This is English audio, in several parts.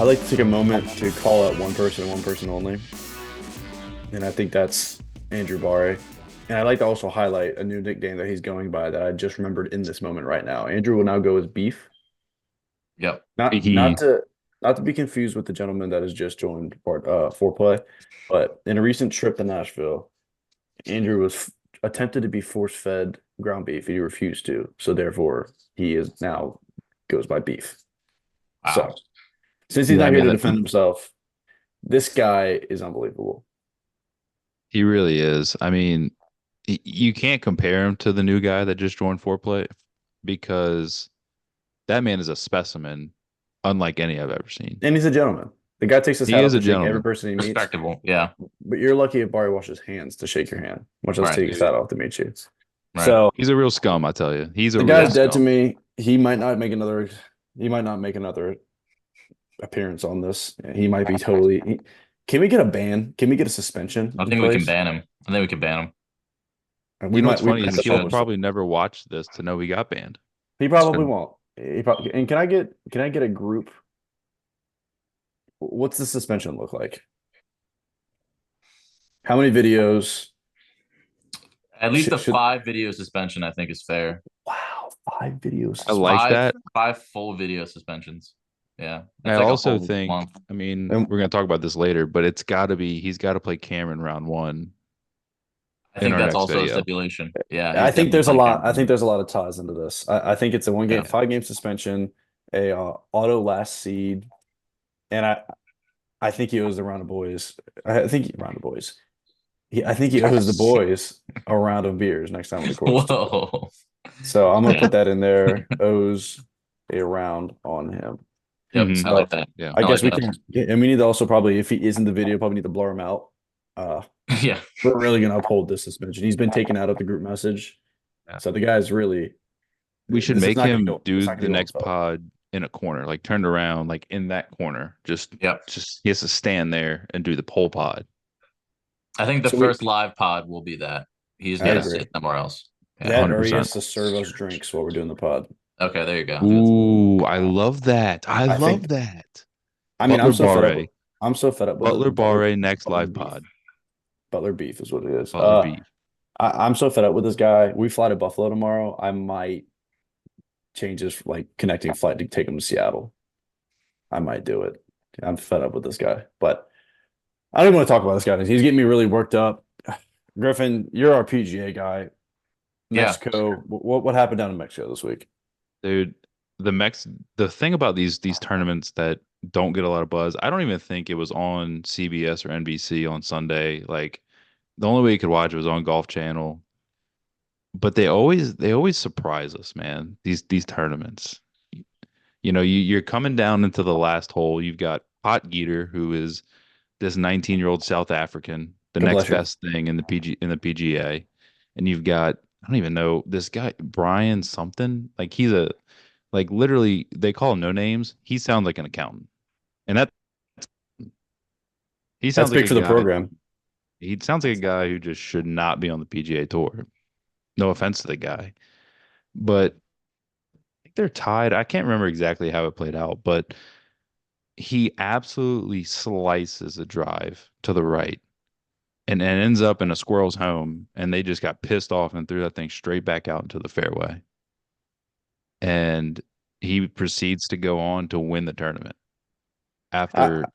like to take a moment to call out one person and one person only, and I think that's Andrew Barre. And I'd like to also highlight a new nickname that he's going by that I just remembered in this moment right now. Andrew will now go as Beef. Yep. Not not He to not to be confused with the gentleman that has just joined foreplay, but in a recent trip to Nashville, Andrew was attempted to be force-fed ground beef. He refused to, so therefore he is now goes by Beef. wow. So since he's Yeah, I not here mean to that, defend himself, this guy is unbelievable. he really is. I mean, you can't compare him to the new guy that just joined foreplay because that man is a specimen unlike any I've ever seen. And he's a gentleman. The guy takes his He hat is off a to shake every gentleman. person he meets. Respectable. Yeah. But you're lucky if Barry washes hands to shake your hand, much less Right. take his hat off to meet you. Right. So He's a real scum, I tell you. He's a the real guy's dead to scum. me. He might not make another appearance on this. He might be can we get a ban? Can we get a suspension I in think we can place? ban him. I think we can ban him. And You know what's we funny might have is to he'll Should. publish that. probably never watch this to know he got banned. He probably Should. won't. And can I get a group? What's the suspension look like? How many videos? At least a Should 5 video suspension, I think, is fair. wow, 5 videos. I like Five that. five full video suspensions. Yeah. I That's like a also whole think, month. I mean, And we're gonna talk about this later, but he's got to play Cameron round one I in think our that's next also a video. stipulation. Yeah, I he's think definitely there's a playing lot. I Cameron. think there's a lot of ties into this. I think it's a Yeah. 5 game suspension, a auto last seed, and I think he owes the round of boys. I think round of boys. I think he owes the boys a round of beers next time on the course. Whoa. So I'm gonna Yeah. put that in there. Owes a round on him. Yep. I So like that. Yeah. I I like guess we that. can, and we need to also probably, if he is in the video, probably need to blur him out. Uh, Yeah. we're really gonna uphold this suspension. He's been taken out of the group message, Yeah. so the guy's really. We should This is make not gonna him go. It's do not the gonna go next unfelt. pod in a corner, like turned around, like in that corner. Yep. Just he has to stand there and do the pole pod. I think the So we, first live pod will be that. He's I gonna Yeah, agree. sit somewhere else. Yeah. That or he 100%. has to serve us drinks while we're doing the pod. Okay, there you go. Ooh, I love that. I I love think. that. I mean, Butler Barre. I'm so fed up with Butler the Butler Barre next Butler live beef. pod. Butler beef is what it is. Butler beef. I'm so fed up with this guy. We fly to Buffalo tomorrow. I might change his like connecting flight to take him to Seattle. I might do it. I'm fed up with this guy, but I don't even want to talk about this guy. He's getting me really worked up. Griffin, you're our PGA guy. Yeah. Mexico. What happened down in Mexico this week? Dude, the thing about these tournaments that don't get a lot of buzz, I don't even think it was on CBS or NBC on Sunday. Like the only way you could watch it was on Golf Channel. But they always surprise us, man. These tournaments. You know, you're coming down into the last hole. You've got Pot Geeter, who is this 19-year-old South African, the God next bless you. best thing in the PGA. And you've got, I don't even know, this guy Brian something. Like he's a like literally they call him no names. He sounds like an accountant. And that he That's sounds like big a for the guy. program. He sounds like a guy who just should not be on the PGA tour. No offense to the guy. But I think they're tied. I can't remember exactly how it played out, but he absolutely slices a drive to the right and ends up in a squirrel's home. And they just got pissed off and threw that thing straight back out into the fairway. And he proceeds to go on to win the tournament I, after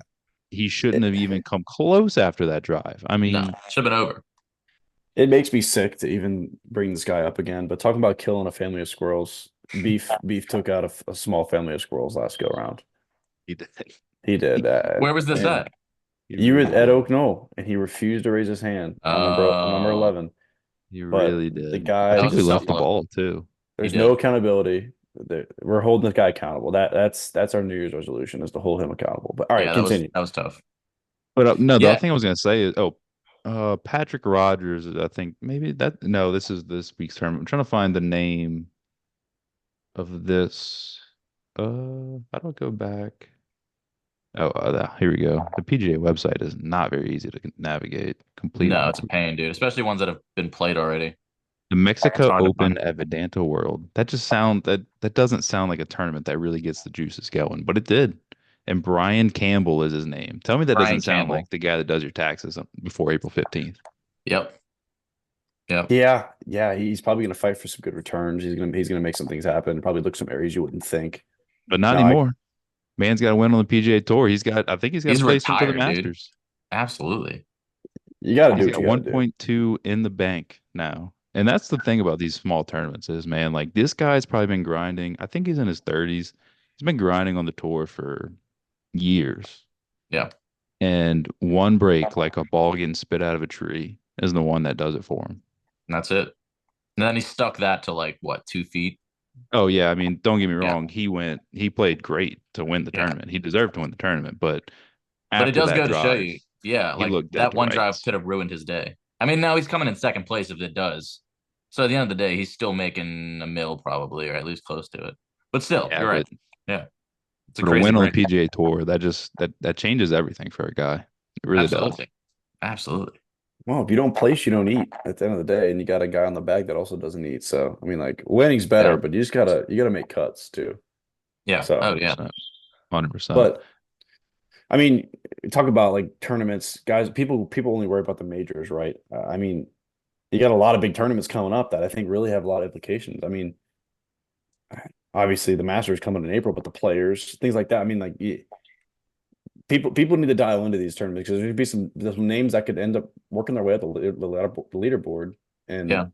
he shouldn't have even come close after that drive. I No, mean, should have been over. it makes me sick to even bring this guy up again. But talking about killing a family of squirrels, Beef took out a small family of squirrels last go around. he did. He did that. Where was this And at? He you were really at did. Oak Knoll, and he refused to raise his hand on number Oh, 11. He But really the did. I guy that think was we a just tough left the one. ball too. He there's no did. accountability. We're holding this guy accountable. That's our New Year's resolution is to hold him accountable. But all right, Yeah, continue. that was tough. But no, the other Yeah. thing I was gonna say is, Patrick Rogers. I think maybe that. No, this is this week's tournament. I'm trying to find the name of this. How do I go back? Oh, here we go. The PGA website is not very easy to navigate. Complete No, on it's a pain, dude. Especially ones that have been played already. the It's Mexico hard to Open find. at Vedanta World. That just sound that doesn't sound like a tournament that really gets the juices going, but it did. and Brian Campbell is his name. Tell me that Brian doesn't sound Campbell. like the guy that does your taxes before April 15th. Yep. Yep. Yeah, he's probably gonna fight for some good returns. He's gonna make some things happen. Probably look some areas you wouldn't think. But not No, I anymore. Man's got to win on the PGA Tour. I think he's got to He's play some for the retired, dude. Masters. Absolutely. you got to do He's what got you got to do. 1.2 in the bank now. And that's the thing about these small tournaments is, man, like this guy's probably been grinding. I think he's in his 30s. He's been grinding on the tour for years. Yeah. And one break, like a ball getting spit out of a tree, is the one that does it for him. And that's it. And then he stuck that to like what, 2 feet? Oh yeah, I mean, don't get me Yeah. wrong. He played great to win the Yeah. tournament. He deserved to win the tournament, but But it after does that go to show drive, you, yeah, he like looked dead that to one drive rights. could have ruined his day. I mean, now he's coming in second place if it does. So at the end of the day, he's still making a mill probably, or at least close to it. But still, Yeah, you're right. but Yeah. It's a for a crazy win on the break. PGA Tour, that changes everything for a guy. It really does. Absolutely. Absolutely. Well, if you don't place, you don't eat at the end of the day, and you got a guy on the bag that also doesn't eat. So I mean, like winning's better, Yeah. but you gotta make cuts too. Yeah. So, Oh yeah. 100%. but I mean, talk about like tournaments, guys. People only worry about the majors, right? I mean, you got a lot of big tournaments coming up that I think really have a lot of implications. I mean, obviously the Masters coming in April, but the Players, things like that. I mean, like people need to dial into these tournaments because there's gonna be some names that could end up working their way up the leaderboard, Yeah. and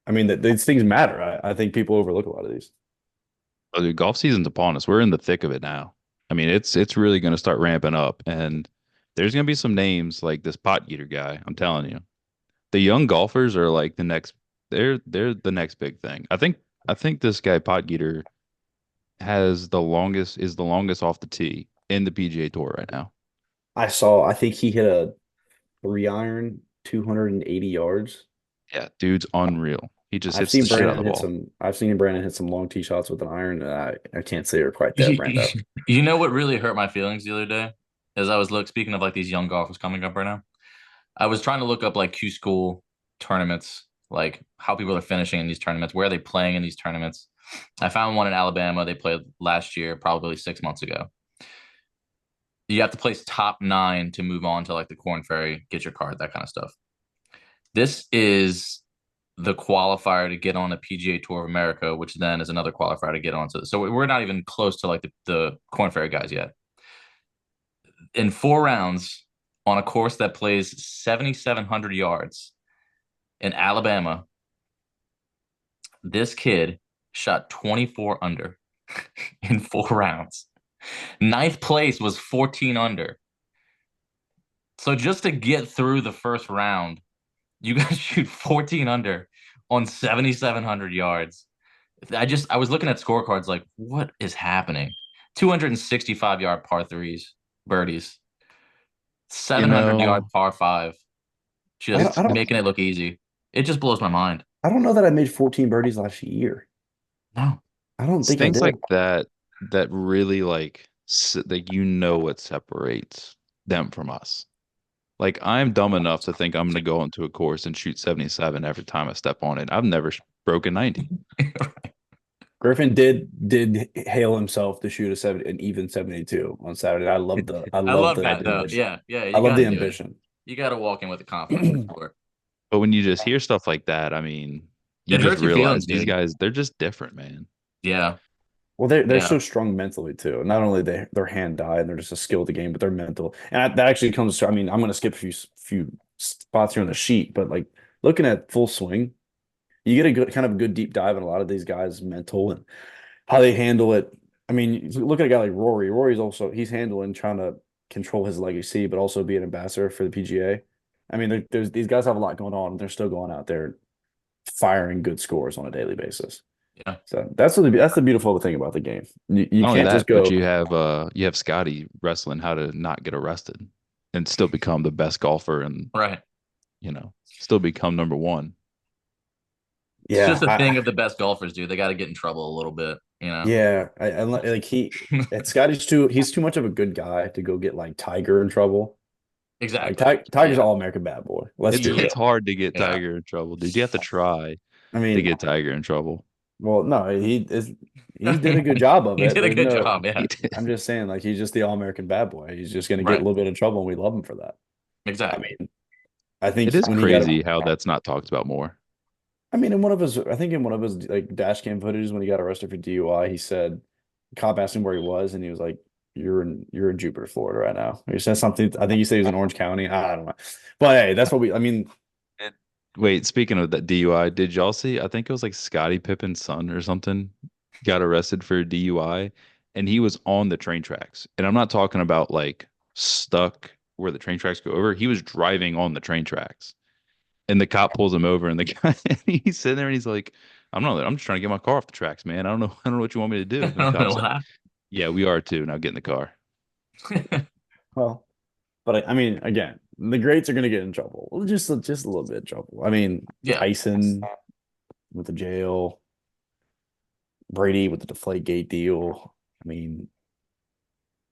I mean that these things matter. I think people overlook a lot of these. Oh, dude, golf season's upon us. We're in the thick of it now. I mean, it's really going to start ramping up, and there's going to be some names like this pot getter guy. I'm telling you, the young golfers are like the next. They're the next big thing. I think this guy pot getter is the longest off the tee in the PGA Tour right now. I think he hit a 3-iron, 280 yards. Yeah, dude's unreal. He just I've hits the seen shit out of Brandon the hit ball. some. I've seen Brandon hit some long tee shots with an iron. I can't say they're quite that, Brando. You know what really hurt my feelings the other day? As I was speaking of like these young golfers coming up right now. I was trying to look up like Q school tournaments, like how people are finishing in these tournaments, where are they playing in these tournaments. I found one in Alabama. They played last year, probably 6 months ago. You have to place top 9 to move on to like the Corn Ferry, get your card, that kind of stuff. This is the qualifier to get on the PGA Tour of America, which then is another qualifier to get onto. So we're not even close to like the Corn Ferry guys yet. In 4 rounds on a course that plays 7,700 yards in Alabama, this kid shot 24 under in 4 rounds. Ninth place was 14 under. So just to get through the first round, you got to shoot 14 under on 7,700 yards. I was looking at scorecards like, what is happening? 265-yard par threes, birdies, You 700-yard know, par five, I just don't making it look easy. It just blows my mind. I don't know that I made 14 birdies last year. No. I don't it's think I things did. like that really like what separates them from us. Like I'm dumb enough to think I'm going to go into a course and shoot 77 every time I step on it. I've never broken 90. Griffin did hail himself to shoot an even 72 on Saturday. I I love love the that though. ambition. Yeah, yeah, I you love got to the do it. ambition. You got to walk in with the confidence for sure. But when you just hear stuff like that, I mean, you It just hurts your realize feelings, these dude. guys, they're just different, man. Yeah, Well, they're yeah, so strong mentally too. Not only their hand die and they're just a skill of the game, but they're mental. And that actually comes to. I mean, I'm going to skip a few spots here on the sheet, but like looking at full swing, you get a good deep dive in a lot of these guys' mental and how they handle it. I mean, you look at a guy like Rory. Rory's also he's handling trying to control his legacy, but also be an ambassador for the PGA. I mean, there's these guys have a lot going on, and they're still going out there firing good scores on a daily basis. yeah. So that's the beautiful thing about the game. You Not only can't just that, but go. you have Scotty wrestling how to not get arrested and still become the best golfer and, Right. still become number one. It's Yeah, just a thing of the best golfers, dude. They got to get in trouble a little bit, you know? yeah. I like he's too much of a good guy to go get like Tiger in trouble. Like Exactly. Tiger's Yeah. all American bad boy. Let's It's be Yeah. it's real. hard to get Yeah. Tiger in trouble, dude. You have to try I to mean, get Tiger in trouble. well, no, he did a good job of He it. did a There's good no. job. Yeah, He did. I'm just saying, like he's just the all-American bad boy. He's just gonna get a right. little bit in trouble, and we love him for that. I Exactly. mean, I It think is when he got, crazy how that's not talked about more. I mean, I think in one of his like dash cam footages when he got arrested for DUI, he said, cop asked him where he was, and he was like, "You're in Jupiter, Florida, right now." He said something. I think he said he was in Orange County. I don't know, but hey, that's what we. I mean, And wait, speaking of that DUI, did y'all see? I think it was like Scottie Pippen's son or something got arrested for DUI, and he was on the train tracks. And I'm not talking about like stuck where the train tracks go over. He was driving on the train tracks, and the cop pulls him over, and the guy he's sitting there and he's like, "I'm not. I'm just trying to get my car off the tracks, man. I don't know. I don't know what you want me to do." I And the don't know cop's what like, happened. "Yeah, we are too. Now get in the car." well, but I mean, again, the greats are gonna get in trouble. Well, just a little bit of trouble. I mean, Yeah. Tyson with the jail, Brady with the Deflategate deal. I mean,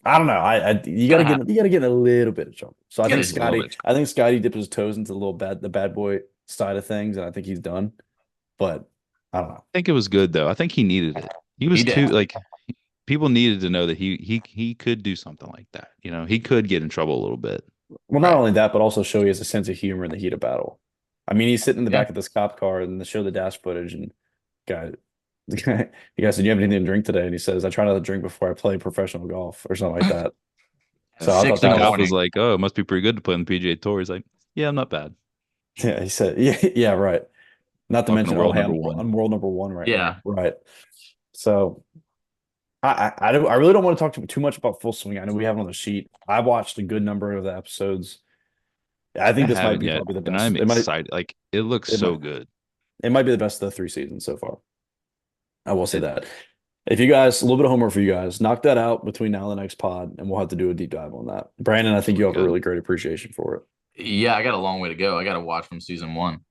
I don't know. You gotta get in a little bit of trouble. So Yeah, just a little bit. I think Scotty dipped his toes into the bad boy side of things, and I think he's done. But I don't know. I think it was good though. I think he needed it. He He was too did. like people needed to know that he could do something like that. You know, he could get in trouble a little bit. Well, not Right. only that, but also show he has a sense of humor in the heat of battle. I mean, he's sitting in the Yeah. back of this cop car and they show the dash footage, and guy, the guy said, "You have anything to drink today?" And he says, "I try not to drink before I play professional golf or something like that." So I thought Six in The that the was, cop was morning. like, "Oh, it must be pretty good to play on the PGA Tour." He's like, "Yeah, I'm not bad. yeah, he said, yeah, right. Not to Talking to mention, oh, world hey, number one." I'm world number one right Yeah. now. Right. So I really don't want to talk too much about Full Swing. I know we have it on the sheet. I watched a good number of the episodes. I I think this might haven't be yet, probably the and best. I'm excited. Like it looks It so might, good. it might be the best of the 3 seasons so far. I will say It, that. If you guys, a little bit of homework for you guys, knock that out between now and the next pod, and we'll have to do a deep dive on that. Brandon, I think so you have a good. really great appreciation for it. Yeah, I got a long way to go. I got to watch from season one.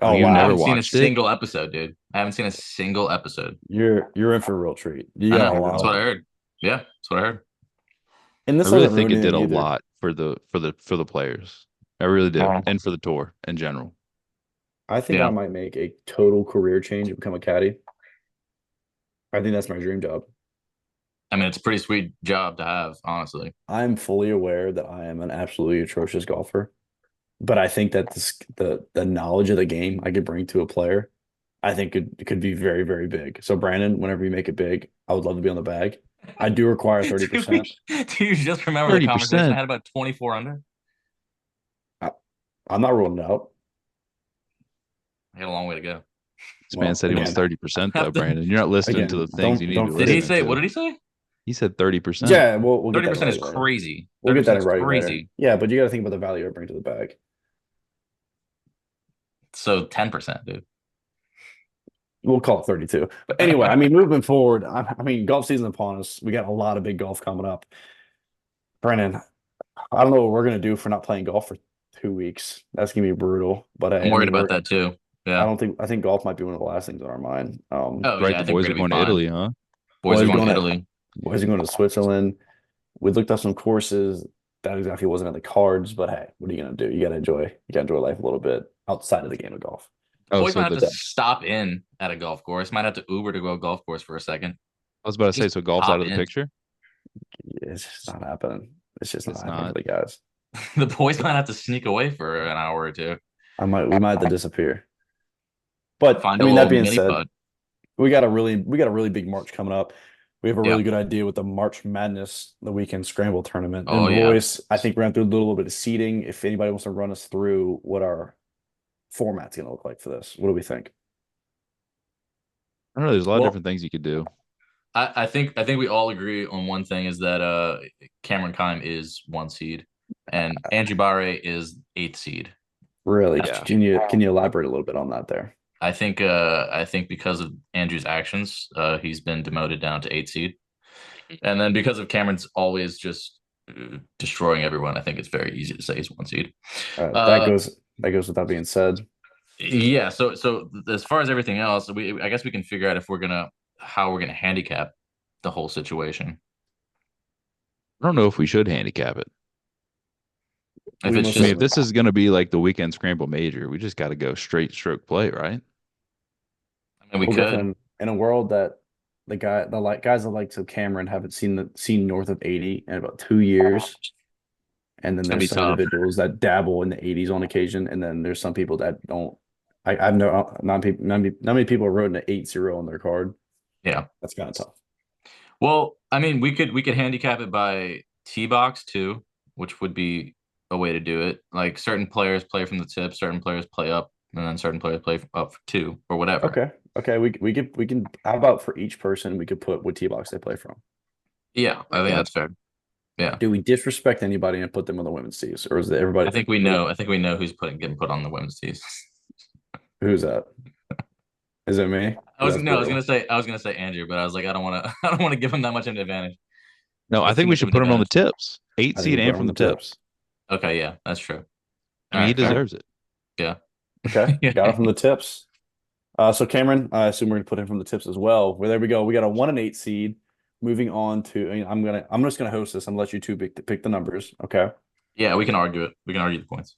Oh, Oh you I wow, never haven't seen a watched it? single episode, dude. I haven't seen a single episode. you're in for a real treat. You I got know. a That's lot, what I heard. Yeah, that's what I heard. and I this really doesn't think ruin it did a anything either. lot for the players. I really do, and for the tour in general. I think I Yeah. might make a total career change and become a caddy. I think that's my dream job. I mean, it's a pretty sweet job to have, honestly. I'm fully aware that I am an absolutely atrocious golfer, but I think that the knowledge of the game I could bring to a player, I think could be very, very big. So Brandon, whenever you make it big, I would love to be on the bag. I do require Do 30%. you just remember the conversation I 30%. had about 24 under? I, I'm not ruling it out. I got a long way to go. This man Well, said he wants again, 30% though, Brandon. You're not listening to the things you need to be don't Did he listening say, what to. did he say? He said 30%. yeah, we'll get that in 30% is writing later. crazy. We'll get 30% that in is writing later. crazy. Yeah, but you got to think about the value I bring to the bag. So 10%, dude. We'll call it 32. But anyway, I mean, moving forward, I mean, golf season upon us. We got a lot of big golf coming up. Brennan, I don't know what we're gonna do for not playing golf for 2 weeks. That's gonna be brutal. But I'm I worried mean, about that too. Yeah. I think golf might be one of the last things on our mind. Oh, Right, yeah, the I think we're boys going are to be going to fine. Italy, huh? Boys are boys going to going to Italy. boys are going to Switzerland. We looked up some courses. That exactly wasn't in the cards, but hey, what are you gonna do? You gotta enjoy life a little bit outside of the game of golf. Oh, Boys so might have the to stop in at a golf course. Might have to Uber to go to a golf course for a second. I was about to say, Just so golf's pop out of the in. picture? It's just not happening. It's just not It's happening for not. the guys. The boys might have to sneak away for an hour or two. We might have to disappear. But Find I a mean, that little being mini said, putt. we got a really big March coming up. We have a Yeah. really good idea with the March Madness, the weekend scramble tournament. Oh, And yeah. boys, I think we're going to do a little bit of seeding. If anybody wants to run us through what our format's going to look like for this, what do we think? I don't know. There's a lot of Well, different things you could do. I think we all agree on one thing is that Cameron Kime is 1 seed and Andrew Barre is 8th seed. Really? Yeah. Can you elaborate a little bit on that there? I think because of Andrew's actions, he's been demoted down to 8th seed. And then because of Cameron's always just destroying everyone, I think it's very easy to say he's 1 seed. That goes without being said. Yeah, so as far as everything else, I guess we can figure out how we're gonna handicap the whole situation. I don't know if we should handicap it. If We it's most I mean, if just this is going to be like the weekend scramble major, we just got to go straight stroke play, right? I mean, we Well, could. Griffin, in a world that guys that like so Cameron haven't seen north of 80 in about 2 years. And then It's gonna there's be some tough. individuals that dabble in the 80s on occasion, and then there's some people that don't. I've no not many people are wrote an 8-0 on their card. Yeah. That's kind of tough. Well, I mean, we could handicap it by T box too, which would be a way to do it. Like certain players play from the tip, certain players play up, and then certain players play up for two or whatever. Okay. We can. How about for each person we could put what T box they play from? Yeah, I think that's fair. Yeah. Do we disrespect anybody and put them on the women's tees, or is it everybody? I think we know. I think we know who's getting put on the women's tees. Who's that? Is it me? I was That's no, brutal. I was gonna say Andrew, but I was like, I don't want to I don't want to give him that much of an advantage. No, I That's too think we much of should an put him on the advantage. tips. Eight I think seed we put and him from on the the tips. tips. Okay, yeah, that's true. I mean, he Fair. deserves it. Yeah. Okay, Yeah. got it from the tips. So Cameron, I assume we're gonna put him from the tips as well. Well, there we go. We got a 1 and 8 seed. Moving on to, I'm just gonna host this. I'm gonna let you two pick the numbers. Okay. Yeah, we can argue it. We can argue the points.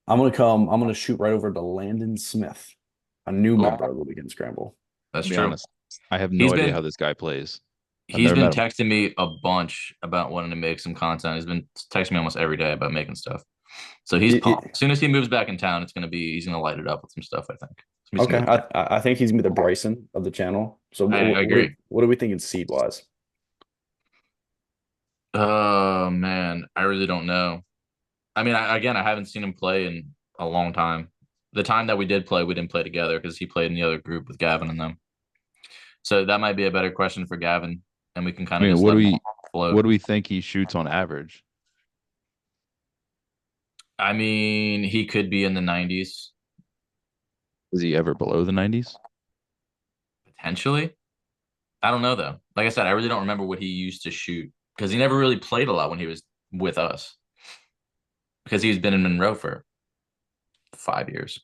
I'm gonna shoot right over to Landon Smith, a new Cool. member of the Weekend Scramble. That's To be true. honest, I have He's no idea been- how this guy plays. I've He's never been met him. texting me a bunch about wanting to make some content. He's been texting me almost every day about making stuff. So he's pumped. As soon as he moves back in town, he's gonna light it up with some stuff, I think. It's gonna be Okay, smooth. I think he's gonna be the Bryson of the channel. So I agree. What are we thinking seed wise? Oh man, I really don't know. I mean, I haven't seen him play in a long time. The time that we did play, we didn't play together because he played in the other group with Gavin and them. So that might be a better question for Gavin, and we can kind I of mean, just what let do him we float. what do we think he shoots on average? I mean, he could be in the 90s Is he ever below the 90s? potentially. I don't know though. Like I said, I really don't remember what he used to shoot because he never really played a lot when he was with us because he's been in Monroe for 5 years.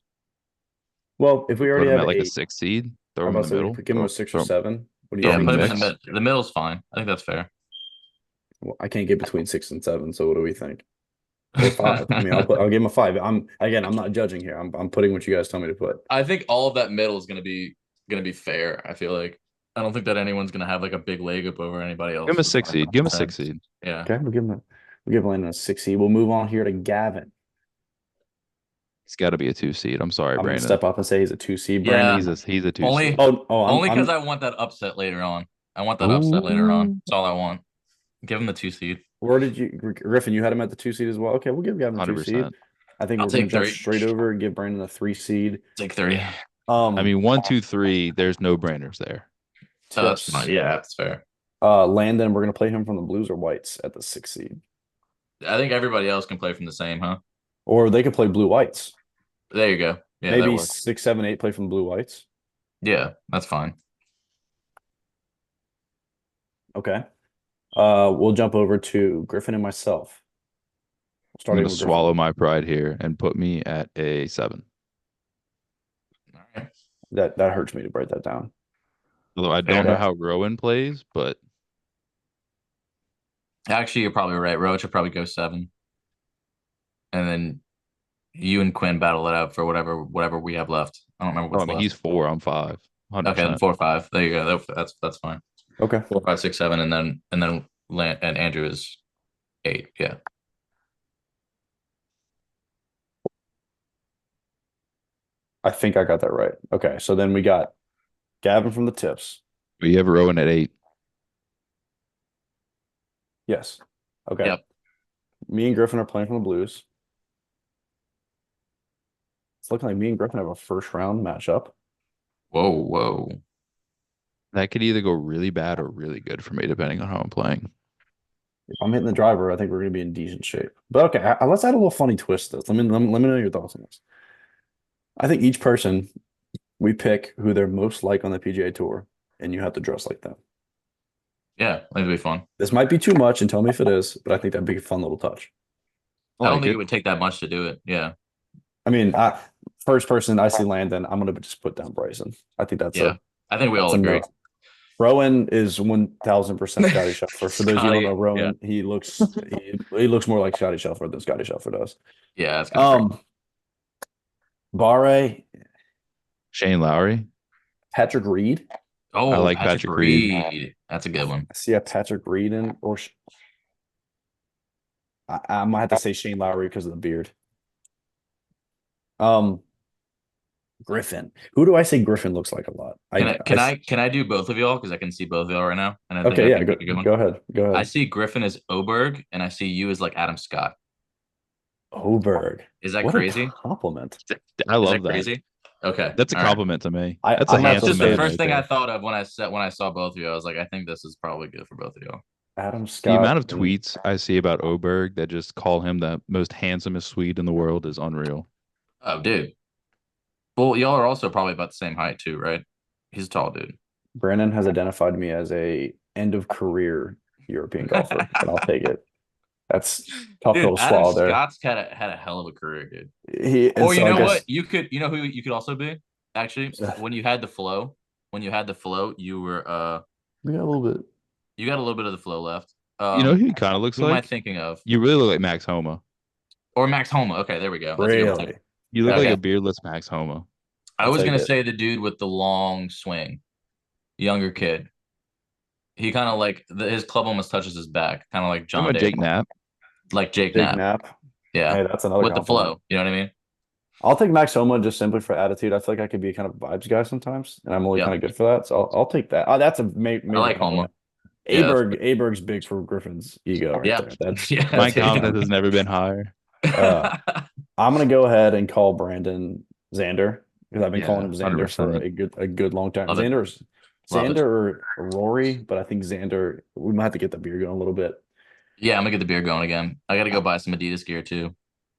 Well, if we Put already him have at like a 8, 6 seed, throw I'm him in about to the say we middle. could give him a 6 or throw him- 7. What do you Yeah, Throw him think? in put the him in mix. the middle's fine. I think that's fair. Well, I can't get between 6 and 7. So what do we think? Or 5? I mean, I'll give him a 5. I'm not judging here. I'm putting what you guys tell me to put. I think all of that middle is gonna be fair. I feel like I don't think that anyone's gonna have like a big leg up over anybody else. Give him a 6 seed. Give him a 6 seed. Yeah. Okay, we'll give Landon a 6 seed. We'll move on here to Gavin. He's got to be a 2 seed. I'm sorry, I'm gonna Brandon. step up and say he's a 2 seed. Yeah. Brandon. He's a 2 Only- seed. Only because I'm I want that upset later on. I want that upset later on. That's all I want. Give him the 2 seed. Where did you, Griffin? You had him at the 2 seed as well. Okay, we'll give Gavin a 2 seed. 100%. I think I'll we're gonna take jump 3. straight over and give Brandon a 3 seed. Take 3. I mean, 1, 2, 3. There's no Branders there. So that's fine. Yeah, that's fair. Landon, we're gonna play him from the Blues or Whites at the 6 seed, I think everybody else can play from the same, huh? or they could play Blue Whites. There you go. Yeah, that Maybe works. 6, 7, 8 play from Blue Whites. Yeah, that's fine. Okay. We'll jump over to Griffin and myself. I'm Starting going to with swallow my pride here and put me at a 7. All right. That hurts me to write that down. Although I don't know Okay. how Rowan plays, but Actually, you're probably right. Roach should probably go 7. And then you and Quinn battle it out for whatever we have left. I don't remember I what's mean, left. he's 4. I'm 5. 100%. Okay, then 4, 5. There you go. That's fine. Okay. 4, 5, 6, 7, and then and Andrew is 8. Yeah. I think I got that right. Okay, so then we got Gavin from the tips. We have Rowan at 8. Yes. Okay. Yep. Me and Griffin are playing from the Blues. It's looking like me and Griffin have a first round matchup. Whoa. That could either go really bad or really good for me, depending on how I'm playing. If I'm hitting the driver, I think we're going to be in decent shape. But okay, let's add a little funny twist to this. Let me know your thoughts on this. I think each person, we pick who they're most like on the PGA Tour, and you have to dress like them. Yeah, that'd be fun. This might be too much, and tell me if it is, but I think that'd be a fun little touch. I don't think it would take that much to do it. Yeah. I mean, first person I see Landon, I'm going to just put down Bryson. I think that's I think we all that's a agree. no. Rowan is 1,000% Scotty Scheffler. For those of you who don't know Rowan, yeah. he looks more like Scotty Scheffler than Scotty Scheffler does. Yeah, that's kind of Barre, Shane Lowry. Patrick Reed. Oh, I like Patrick Patrick Reed. Reed. That's a good one. I see a Patrick Reed in, or I might have to say Shane Lowry because of the beard. Um, Griffin. Who do I say Griffin looks like a lot? Can I do both of y'all? Because I can see both of y'all right now. And I think Okay, I yeah, can pick a good one. go ahead. Go I ahead. see Griffin as Oberg, and I see you as like Adam Scott. Oberg. Is that What a crazy? compliment. I Is love that that. crazy? Okay. That's a All right. compliment to me. I That's a I'm gonna have It's to handsome just the say man first right thing I there. thought of when I saw both of you. I was like, I think this is probably good for both of y'all. Adam The Scott amount of and tweets I see about Oberg that just call him the most handsomest Swede in the world is unreal. Oh, dude. Well, y'all are also probably about the same height too, right? He's a tall dude. Brandon has identified me as a end of career European golfer, and I'll take it. That's tough pill Dude, to Adam swallow there. Scott's had a hell of a career, dude. And Or you so I know guess what? You know who you could also be? Actually, when you had the flow, you were we got a little bit. you got a little bit of the flow left. You know who he kind of looks Who am I like? thinking of? You really look like Max Homa. Or Max Homa. Okay, there we go. That's a good one too. Really, You look like Okay. a beardless Max Homa. I I'll was take gonna it. say the dude with the long swing, younger kid. He kind of like his club almost touches his back, kind of like You know John about Daly, Jake Knapp? like Jake Jake Knapp. Knapp. Yeah, Hey, that's another with the compliment. flow. You know what I mean? I'll take Max Homa just simply for attitude. I feel like I could be kind of a vibes guy sometimes, and I'm only Yeah, kind of good for that. So I'll take that. Oh, that's a I major like Homa. compliment. Yeah, that's Aberg's big for Griffin's ego right yeah, there. That's yeah, My that's big confidence time. has never been higher. Uh, I'm gonna go ahead and call Brandon Xander because I've been calling Yeah, him Xander for 100%. a good long time. Love it. Love Xander it. or Rory, but I think Xander. We might have to get the beer going a little bit. Yeah, I'm gonna get the beer going again. I got to go buy some Adidas gear too.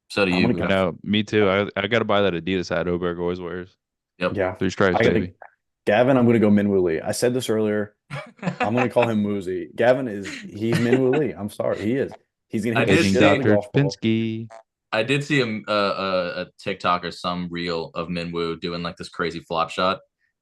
So do I'm you, gonna I go. Griff. know, me too. I got to buy that Adidas hat Oberg always wears. Yep. Yeah, Three stripes, I gotta. baby. Gavin, I'm gonna go Minwoo Lee. I said this earlier. I'm gonna call him Woozy. He's Minwoo Lee. I'm sorry, he is. He's gonna I hit the did Paging shit out of see the Dr. golf ball. Trubinsky. I did see a TikTok or some reel of Minwoo doing like this crazy flop shot,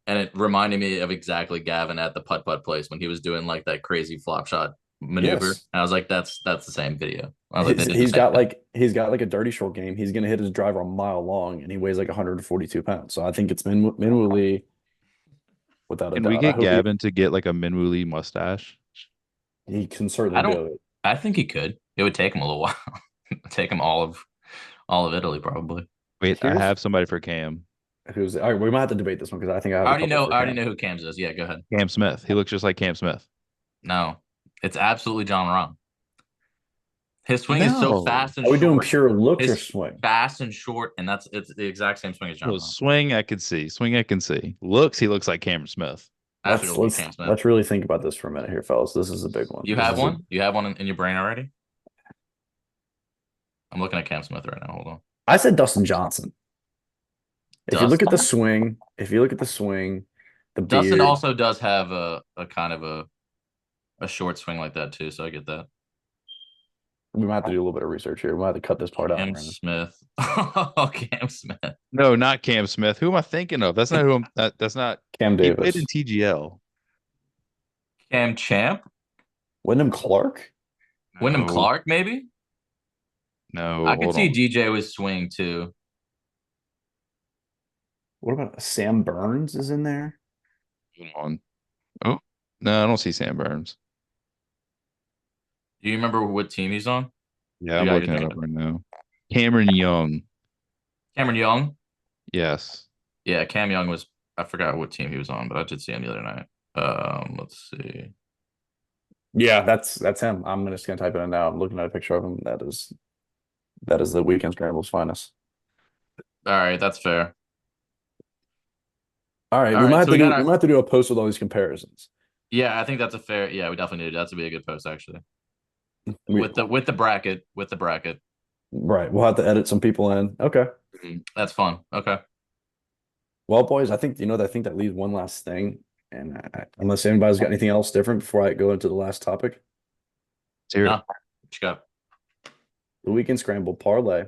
and it reminded me of exactly Gavin at the putt putt place when he was doing like that crazy flop shot maneuver. Yes. And I was like, that's the same video. I was like, they did the He's got like a dirty short game. He's gonna hit his driver a mile long, and he weighs like 142 pounds. So I think it's Minwoo Lee without a Can we doubt. I get hope he Gavin to get like a Minwoo Lee mustache? can I certainly don't. do it. I think he could. It would take him a little while. Take him all of Italy probably. Wait, I Here's have somebody for Cam. who's all right. We might have to debate this one because I think I have a couple for I already Cam. know who Cam's is. Yeah, go ahead. Cam Smith. He looks just like Cam Smith. No, it's absolutely John Rahm. His swing is so No. fast and Are we doing short. pure looks or His swing? fast and short, and it's the exact same swing as John Well, Rahm. swing I could see. Swing I can see. Looks he looks like Cameron Smith. I have to go with Cam Smith. Let's really think about this for a minute here, fellas. This is a big one. You This have is a one? You have one in your brain already? I'm looking at Cam Smith right now. Hold on. I said Dustin Johnson. If you look at the Dustin? swing, the Dustin beard, also does have a kind of a short swing like that too, so I get that. we might have to do a little bit of research here. We might have to cut this part out, Cam Brandon. Smith. Oh, Cam Smith. No, not Cam Smith. Who am I thinking of? That's not who that's not Cam he played Davis. in TGL. Cam Champ? Wyndham Clark? Wyndham No, Clark, maybe? no, I could hold see on. DJ with swing too. What about Sam Burns is in there? Hold on. Oh, no, I don't see Sam Burns. Do you remember what team he's on? Yeah, You I'm got looking it your up right now. Cameron Young. Cameron Young? Yes. Yeah, Cam Young was I forgot what team he was on, but I did see him the other night. Let's see. Yeah, that's him. I'm just gonna type it in now. I'm looking at a picture of him. That is the weekend scrambles finest. All right, that's fair. All right, All right, so we got we our might have to do a post with all these comparisons. yeah, I think that's a fair yeah, we definitely need that's to be a good post actually. We, With the bracket, with the bracket. right, we'll have to edit some people in. Okay. That's fun. Okay. Well, boys, I think that leaves one last thing. And unless anybody's got anything else different before I go into the last topic, Let's hear it. No. What you got? the weekend scramble parlay.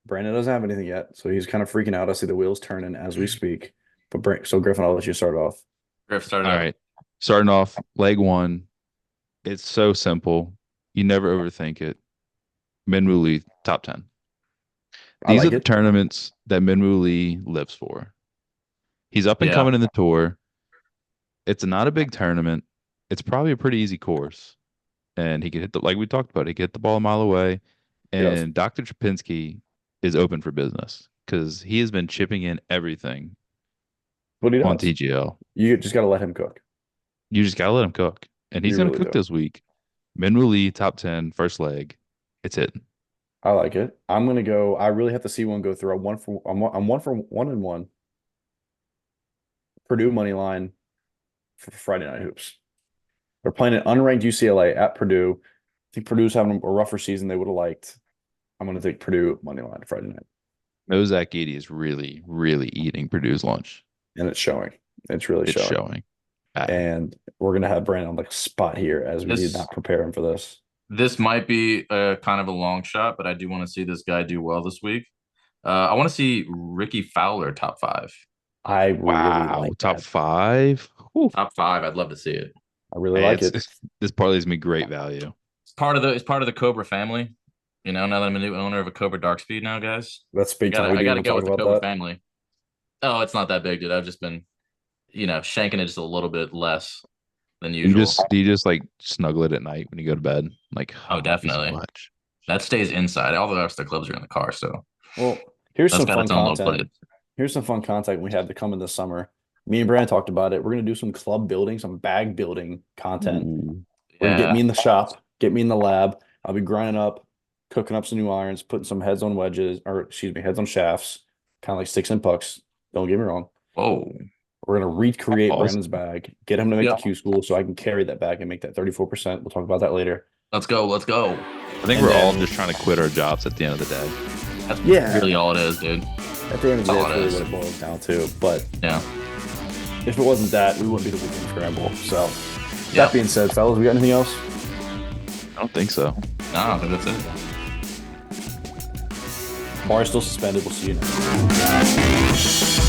Brandon doesn't have anything yet, so he's kind of freaking out. I see the wheels turning as we speak. So Griffin, I'll let you start off. Griff started All out. right. Starting off, leg one. It's so simple. You never overthink it. Minwoo Lee, top 10. I These like are the it. tournaments that Minwoo Lee lives for. He's up and Yeah. coming in the tour. It's not a big tournament. It's probably a pretty easy course. And he could hit like we talked about, he could hit the ball a mile away. He does. And Dr. Trapinski is open for business because he has been chipping in everything What he on does. TGL. You just got to let him cook. You just gotta let him cook. And he's You gonna really cook do. this week. Minwoo Lee, top 10, first leg. It's hitting. I like it. I'm gonna go. I really have to see one go through. I'm one for 1-1. Purdue money line for Friday night hoops. They're playing an unranked UCLA at Purdue. I think Purdue's having a rougher season they would have liked. I'm gonna take Purdue money line Friday night, No, Zach Edey is really, really eating Purdue's lunch. and it's showing. It's really It's showing. showing. Bad. And we're gonna have Brandon on like spot here as we did not prepare him for this. This might be a kind of a long shot, but I do want to see this guy do well this week. I want to see Ricky Fowler top 5. I really Wow, like top that. 5. Whew. Top 5. I'd love to see it. I really like it. This parlays me great value. It's part of the Cobra family. You know, now that I'm a new owner of a Cobra Dark Speed now, guys. That's big time. I gotta go with the Cobra that. family. Oh, it's not that big, dude. I've just been, shanking it just a little bit less than usual. Do you just like snuggle it at night when you go to bed? Like, Oh, definitely. So much. That stays inside. All the rest of the clubs are in the car, so Well, here's that's some got fun its own little content. plate. Here's some fun content we have to come in this summer. Me and Brandon talked about it. We're gonna do some club building, some bag building content. We're gonna get me in the shop, get me in the lab. I'll be grinding up, cooking up some new irons, putting some heads on wedges, or excuse me, heads on shafts, kind of like sticks and pucks. Don't get me wrong. Whoa. We're gonna recreate Awesome. Brandon's bag, get him to make Yep. the Q school so I can carry that bag and make that 34%. We'll talk about that later. Let's go. I think And we're all then- just trying to quit our jobs at the end of the day. That's Yeah. really all it is, dude. At the end of the day, That's all that's it really is. what it boils down to. But Yeah. if it wasn't that, we wouldn't be the weekend scramble. So Yeah. that being said, fellas, we got anything else? I don't think so. No, I think that's it. Bar is still suspended. We'll see you next time.